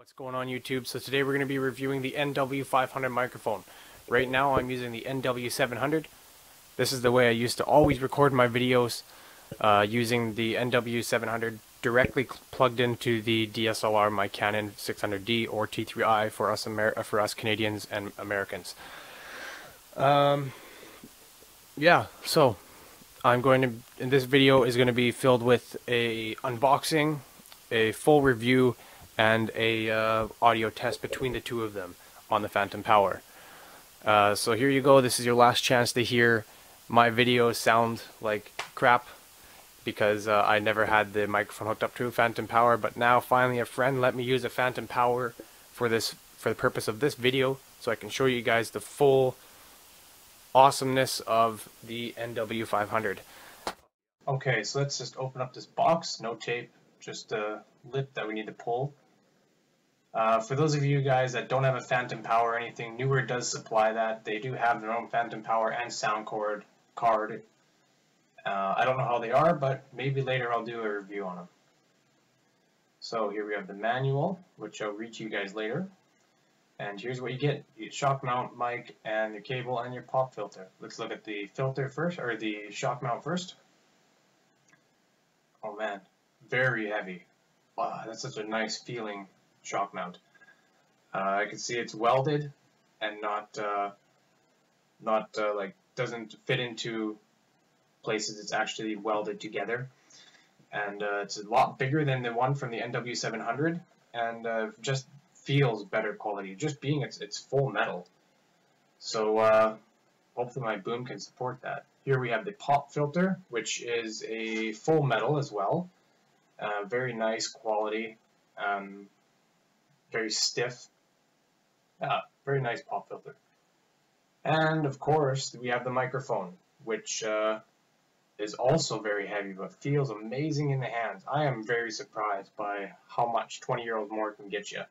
What's going on YouTube? So today we're going to be reviewing the NW-500 microphone. Right now I'm using the NW-700. This is the way I used to always record my videos, using the NW-700 directly plugged into the DSLR, my Canon 600D or T3i for us Canadians and Americans. Yeah, so this video is going to be filled with a unboxing, a full review, and a audio test between the two of them on the Phantom Power. So here you go. This is your last chance to hear my videos sound like crap, because I never had the microphone hooked up to a Phantom Power, but now finally a friend let me use a Phantom Power for the purpose of this video, so I can show you guys the full awesomeness of the NW-500. Okay, so let's just open up this box. No tape, just a lip that we need to pull. For those of you guys that don't have a Phantom Power or anything, Neewer does supply that. They do have their own Phantom Power and sound card. I don't know how they are, but maybe later I'll do a review on them. So here we have the manual, which I'll read to you guys later. And here's what you get. You get shock mount, mic, and your cable and your pop filter. Let's look at the filter first, or the shock mount first. Oh man, very heavy. Wow, that's such a nice feeling shock mount. I can see it's welded and not like doesn't fit into places. It's actually welded together, and it's a lot bigger than the one from the NW-700, and just feels better quality. Just being it's full metal. So hopefully my boom can support that. Here we have the pop filter, which is a full metal as well. Very nice quality. Very stiff. Very nice pop filter. And of course we have the microphone, which is also very heavy but feels amazing in the hands. I am very surprised by how much 20-year-old more can get you.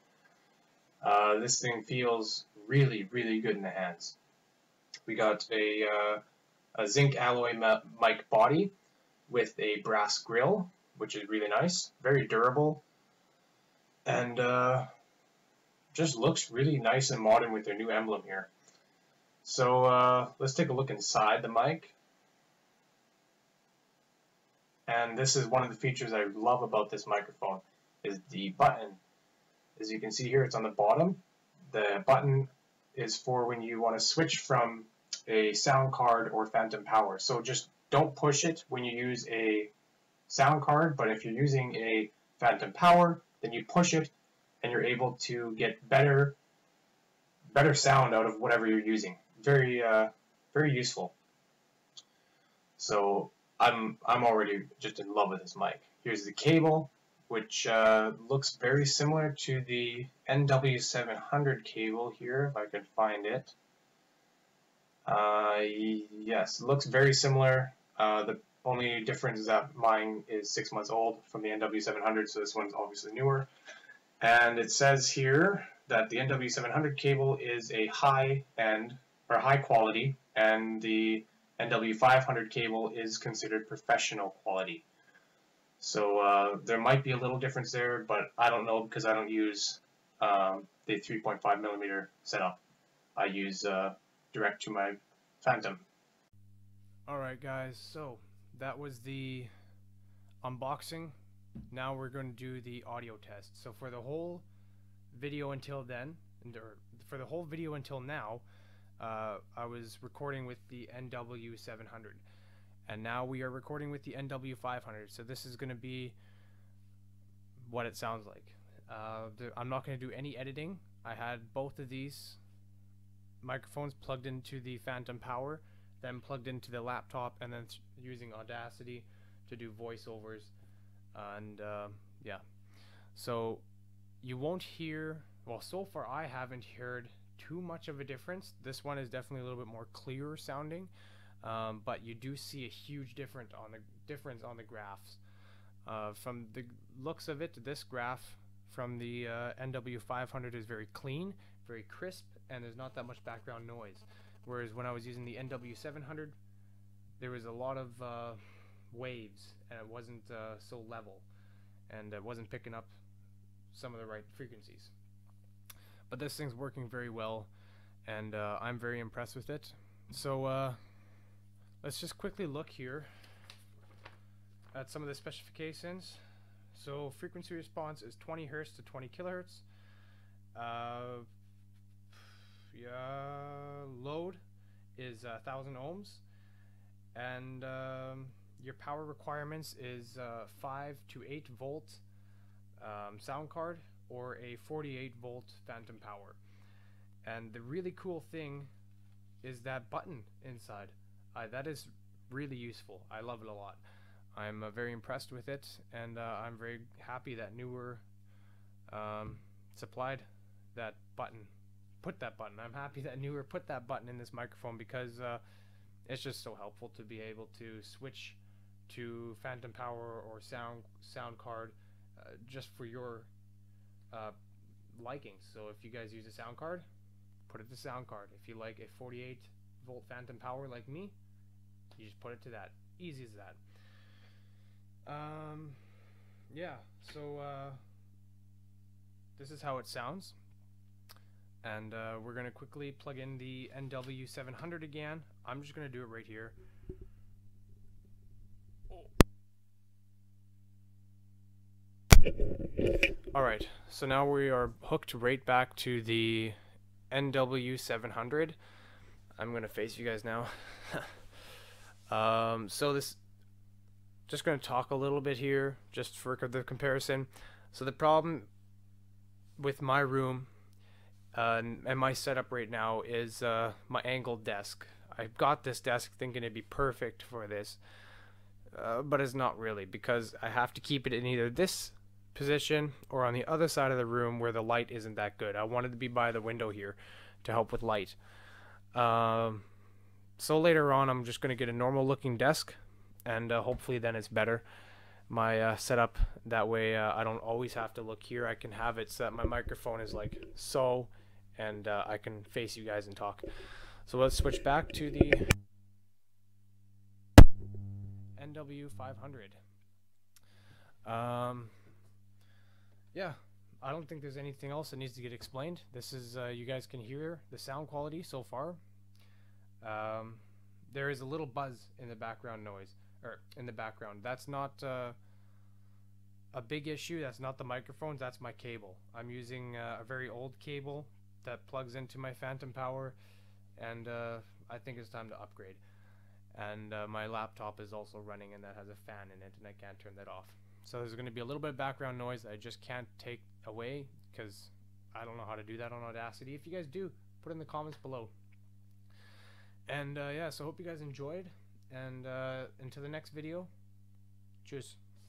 This thing feels really, really good in the hands. We got a zinc alloy mic body with a brass grill, which is really nice, very durable, and just looks really nice and modern with their new emblem here. So let's take a look inside the mic. And this is one of the features I love about this microphone, is the button. As you can see here, it's on the bottom. The button is for when you want to switch from a sound card or Phantom Power. So just don't push it when you use a sound card, but if you're using a Phantom Power, then you push it and you're able to get better sound out of whatever you're using. Very very useful. So I'm already just in love with this mic. Here's the cable, which looks very similar to the NW-700 cable here, if I can find it. Yes, it looks very similar. The only difference is that mine is 6 months old from the NW-700, so this one's obviously newer. And it says here that the NW-700 cable is a high-end or high quality, and the NW-500 cable is considered professional quality. So there might be a little difference there, but I don't know because I don't use the 3.5mm setup. I use direct to my Phantom. Alright guys, so that was the unboxing. Now we're going to do the audio test. So for the whole video until then, or for the whole video until now, I was recording with the NW-700. And now we are recording with the NW-500, so this is going to be what it sounds like. I'm not going to do any editing. I had both of these microphones plugged into the Phantom Power, then plugged into the laptop, and then using Audacity to do voiceovers. And yeah, so you won't hear, well, so far I haven't heard too much of a difference. This one is definitely a little bit more clear sounding. But you do see a huge difference on the graphs. From the looks of it, this graph from the NW-500 is very clean, very crisp, and there's not that much background noise. Whereas when I was using the NW-700, there was a lot of waves, and it wasn't so level, and it wasn't picking up some of the right frequencies. but this thing's working very well, and I'm very impressed with it. So let's just quickly look here at some of the specifications. So frequency response is 20 hertz to 20 kilohertz. Load is 1,000 ohms, and your power requirements is 5 to 8 volt sound card or a 48 volt phantom power. And the really cool thing is that button inside. That is really useful. I love it a lot. I'm very impressed with it, and I'm very happy that Neewer supplied that button. Put that button. I'm happy that Neewer put that button in this microphone, because it's just so helpful to be able to switch to phantom power or sound card just for your liking. So if you guys use a sound card, put it to sound card. If you like a 48 volt phantom power like me, you just put it to that. Easy as that. Yeah, so this is how it sounds, and we're gonna quickly plug in the NW-500 again. I'm just gonna do it right here. Alright, so now we are hooked right back to the NW-500. I'm gonna face you guys now. So this, just going to talk a little bit here just for the comparison. So the problem with my room and my setup right now is my angled desk. I got this desk thinking it'd be perfect for this, but it's not really, because I have to keep it in either this position or on the other side of the room where the light isn't that good. I wanted to be by the window here to help with light. So later on I'm just going to get a normal looking desk, and hopefully then it's better, my setup. That way I don't always have to look here. I can have it so that my microphone is like so, and I can face you guys and talk. So let's switch back to the NW-500. Yeah, I don't think there's anything else that needs to get explained. This is, you guys can hear the sound quality so far. There is a little buzz in the background noise, or in the background. That's not a big issue. That's not the microphones, that's my cable. I'm using a very old cable that plugs into my phantom power, and I think it's time to upgrade. And my laptop is also running, and that has a fan in it, and I can't turn that off. So there's going to be a little bit of background noise I just can't take away, because I don't know how to do that on Audacity. If you guys do, put it in the comments below. And yeah, so hope you guys enjoyed, and until the next video, cheers.